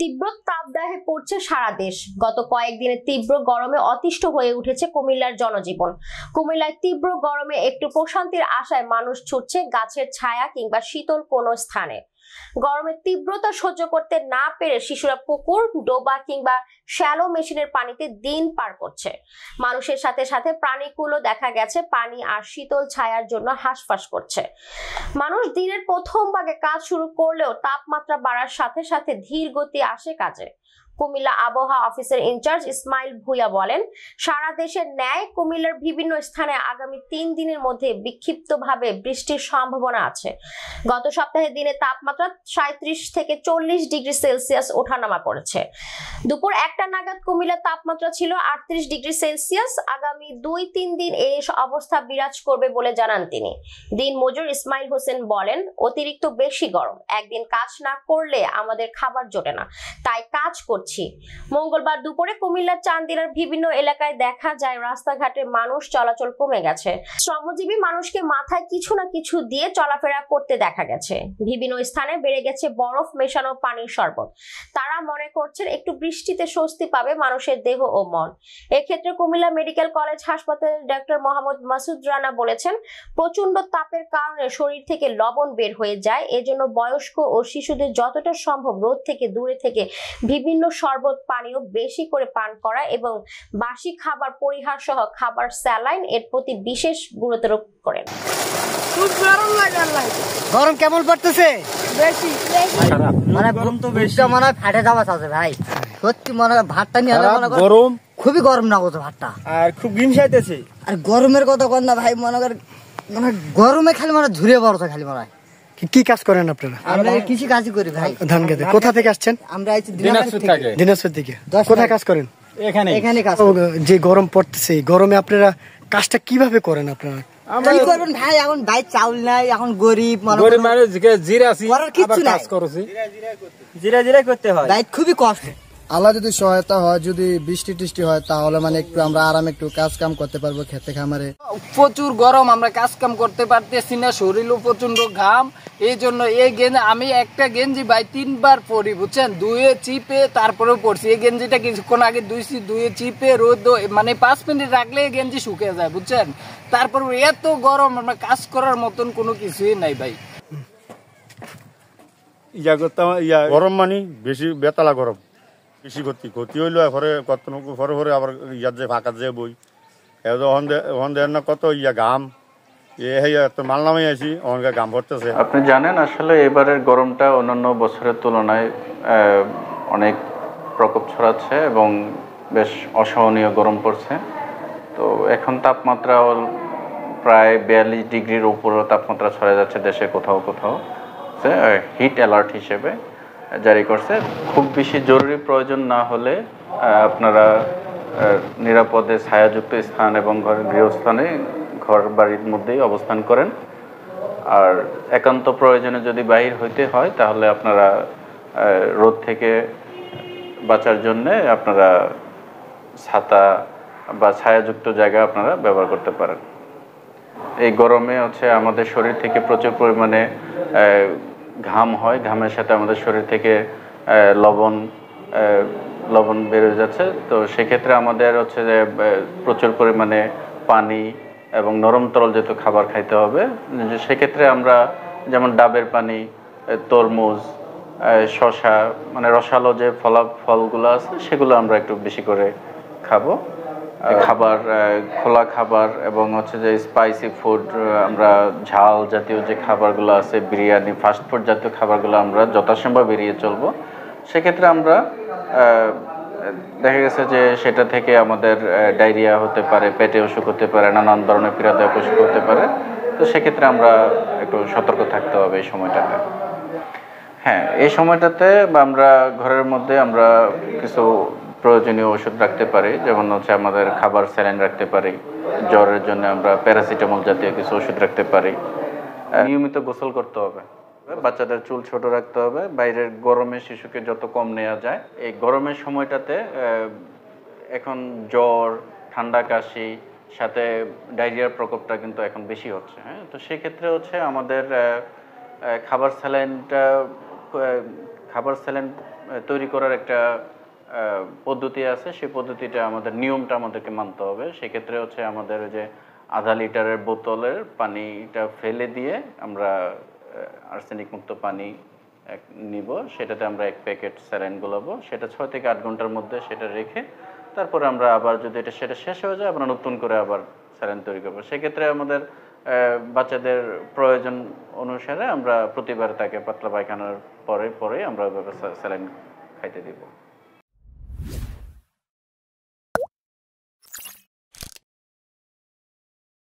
তীব্র তাপদাহে পড়ছে সারা দেশ। গত কয়েকদিনের তীব্র গরমে অতিষ্ঠ হয়ে উঠেছে কুমিল্লার জনজীবন। কুমিল্লায় তীব্র গরমে একটু প্রশান্তির আশায় মানুষ ছুটছে গাছের ছায়া কিংবা শীতল কোনো স্থানে। গরমের তীব্রতা সহ্য করতে না পেরে শিশুরা পুকুর, ডোবা কিংবা শ্যালো মেশিনের পানিতে দিন পার করছে। মানুষের সাথে সাথে প্রাণীকুলও দেখা গেছে পানি আর শীতল ছায়ার জন্য হাঁসফাঁস করছে। মানুষ দিনের প্রথম ভাগে কাজ শুরু করলেও তাপমাত্রা বাড়ার সাথে সাথে ধীর গতি আসে কাজে। কুমিল্লা আবহাওয়া অফিসের ইনচার্জ ইসমাইল ভুইয়া বলেন, সারা দেশের ন্যায় কুমিল্লার বিভিন্ন স্থানে আগামী 3 দিনের মধ্যে বিক্ষিপ্তভাবে বৃষ্টির সম্ভাবনা আছে। গত সপ্তাহে দিনে তাপমাত্রা 37 থেকে 40 ডিগ্রি সেলসিয়াস ওঠানামা করেছে। দুপুর 1টা নাগাদ কুমিল্লার তাপমাত্রা ছিল 38 ডিগ্রি সেলসিয়াস। আগামী 2-3 দিন এই অবস্থা বিরাজ করবে বলে জানান তিনি। দিন মজুর ইসমাইল হোসেন বলেন, অতিরিক্ত বেশি গরম, একদিন কাজ না করলে আমাদের খাবার জোটে না, তাই কাজ করছি। মঙ্গলবার দুপুরে কুমিল্লার চান্দিনার বিভিন্ন এলাকায় দেখা যায় রাস্তাঘাটে মানুষ চলাচল কমে গেছে। শ্রমজীবী মানুষকে মাথায় কিছু না কিছু দিয়ে চলাফেরা করতে দেখা গেছে। বিভিন্ন স্থানে বেড়ে গেছে বরফ মেশানো পানির শরবত। তারা মনে করছেন একটু বৃষ্টিতে স্বস্তি পাবে মানুষের দেহ ও মন। এক্ষেত্রে কুমিল্লা মেডিকেল কলেজ হাসপাতালের ডক্টর মোহাম্মদ মাসুদ রানা বলেছেন, প্রচন্ড তাপের কারণে শরীর থেকে লবণ বের হয়ে যায়। এজন্য বয়স্ক ও শিশুদের যতটা সম্ভব রোদ থেকে দূরে থেকে বিভিন্ন শরবত পানীয় বেশি করে পান করা এবং বাসি খাবার পরিহার সহ খাবার স্যালাইন এর প্রতি বিশেষ গুরুত্ব আরোপ করেন। খুব গরম লাগে। গরম কেমন পড়তেছে? বেশি মানে গরম তো বেশি, মানে ফাটে যাওয়া আছে ভাই। সত্যি মনে ভাতটা নিয়ে গরম, খুবই গরম না বলছে ভাতটা, আর খুব গিমসাইতেছে। আর গরমের কথা কর না ভাই, মনে কর মানে গরমে খালি মানে ঝুরে পড়ছে খালি মনে হয়। কি কাজ করেন আপনারা? আমরা কৃষি কাজই করি ভাই। ধান খেতে। কোথা থেকে আসছেন? আমরা আইছি দিনাজপুর থেকে। কোথায় কাজ করেন? এখানে কাজ। যে গরম পড়তেছে, গরমে আপনারা কাজটা কিভাবে করেন? আপনারা কি করবেন ভাই, এখন ভাই চাউল নাই, এখন গরিব মানুষ জিরাছি কাজ করছি, জিরা করতে হয় ভাই, খুবই কষ্ট। আল্লাহ যদি সহায়তা হয়, যদি বৃষ্টি টিষ্টি হয়, তাহলে মানে একটু আমরা আরামে একটু কাজ কাম করতে পারবো খেতে খামারে। প্রচুর গরম, আমরা কাজ কাম করতে পারতেছি না, শরীরও প্রচন্ড ঘাম। এই জন্য এই গেঞ্জি আমি একটা গেঞ্জি ভাই 3 বার পরি, বুঝছেন, ধুয়ে চিপে তারপরেও পরছি। এই গেঞ্জিটা কিছুক্ষণ আগে ধুয়ে চিপে রোদ মানে 5 মিনিট রাখলে এই গেঞ্জি শুকিয়ে যায়, বুঝছেন। তারপর এত গরম, আমরা কাজ করার মতন কোনো কিছুই নাই ভাই। গরম মানে বেশি বেতালা গরম, বেশি ক্ষতি হইলো ঘরে কত ঘরে আবার ইয়ার যে ফাঁকা যে বই না কত ঘাম মাল নামে আছি ঘাম ভরতেছে। আপনি জানেন আসলে এবারের গরমটা অন্যান্য বছরের তুলনায় অনেক প্রকোপ ছড়াচ্ছে এবং বেশ অসহনীয় গরম পড়ছে। তো এখন তাপমাত্রা প্রায় 42 ডিগ্রির উপরও তাপমাত্রা ছড়া যাচ্ছে দেশে কোথাও কোথাও। হিট অ্যালার্ট হিসেবে জারি করছে। খুব বেশি জরুরি প্রয়োজন না হলে আপনারা নিরাপদে ছায়াযুক্ত স্থান এবং গৃহস্থানে ঘর বাড়ির মধ্যেই অবস্থান করেন। আর একান্ত প্রয়োজনে যদি বাহির হইতে হয় তাহলে আপনারা রোদ থেকে বাঁচার জন্য আপনারা ছাতা বা ছায়াযুক্ত জায়গা আপনারা ব্যবহার করতে পারেন। এই গরমে আমাদের শরীর থেকে প্রচুর পরিমাণে ঘাম হয়, ঘামের সাথে আমাদের শরীর থেকে লবণ বের হয়ে যাচ্ছে। তো সেক্ষেত্রে আমাদের যে প্রচুর পরিমাণে পানি এবং নরম তরল জাতীয় খাবার খাইতে হবে। সেক্ষেত্রে আমরা যেমন ডাবের পানি, তরমুজ, শসা, মানে রসালো যে ফলগুলো আছে সেগুলো আমরা একটু বেশি করে খাবো। খাবার, খোলা খাবার এবং যে স্পাইসি ফুড, আমরা ঝাল জাতীয় যে খাবারগুলো আছে, বিরিয়ানি, ফাস্টফুড জাতীয় খাবারগুলো আমরা যথাসম্ভব এড়িয়ে চলবো। সেক্ষেত্রে আমরা দেখা গেছে যে সেটা থেকে আমাদের ডায়রিয়া হতে পারে, পেটে অসুখ হতে পারে, নানান ধরনের পীড়াদায়ক অসুখ হতে পারে। তো সেক্ষেত্রে আমরা একটু সতর্ক থাকতে হবে এই সময়টাতে। হ্যাঁ, এই সময়টাতে আমরা ঘরের মধ্যে আমরা কিছু প্রয়োজনীয় ওষুধ রাখতে পারি, যেমন আমাদের খাবার স্যালাইন রাখতে পারি। জ্বরের জন্য আমরা প্যারাসিটামল জাতীয় কিছু ওষুধ রাখতে পারি। নিয়মিত গোসল করতে হবে, বাচ্চাদের চুল ছোট রাখতে হবে। বাইরের গরমে শিশুকে যত কম নেওয়া যায়। এই গরমের সময়টাতে এখন জ্বর, ঠান্ডা, কাশি সাথে ডায়রিয়ার প্রকোপটা কিন্তু এখন বেশি হচ্ছে। হ্যাঁ, তো সেক্ষেত্রে আমাদের খাবার স্যালাইন তৈরি করার একটা পদ্ধতি আছে, সেই পদ্ধতিটা আমাদের নিয়মটা আমাদেরকে মানতে হবে। সেক্ষেত্রে হচ্ছে আমাদের ওই যে আধা লিটারের বোতলের পানিটা ফেলে দিয়ে আমরা আর্সেনিক মুক্ত পানি নিব, সেটাতে আমরা 1 প্যাকেট স্যালাইন গোলাবো, সেটা 6 থেকে 8 ঘন্টার মধ্যে সেটা রেখে তারপরে আমরা আবার যদি সেটা শেষ হয়ে যায় আমরা নতুন করে আবার স্যালাইন তৈরি করবো। সেক্ষেত্রে আমাদের বাচ্চাদের প্রয়োজন অনুসারে আমরা প্রতিবার তাকে পাতলা পায়খানার পরে আমরা ওইভাবে স্যালাইন খাইতে দিব।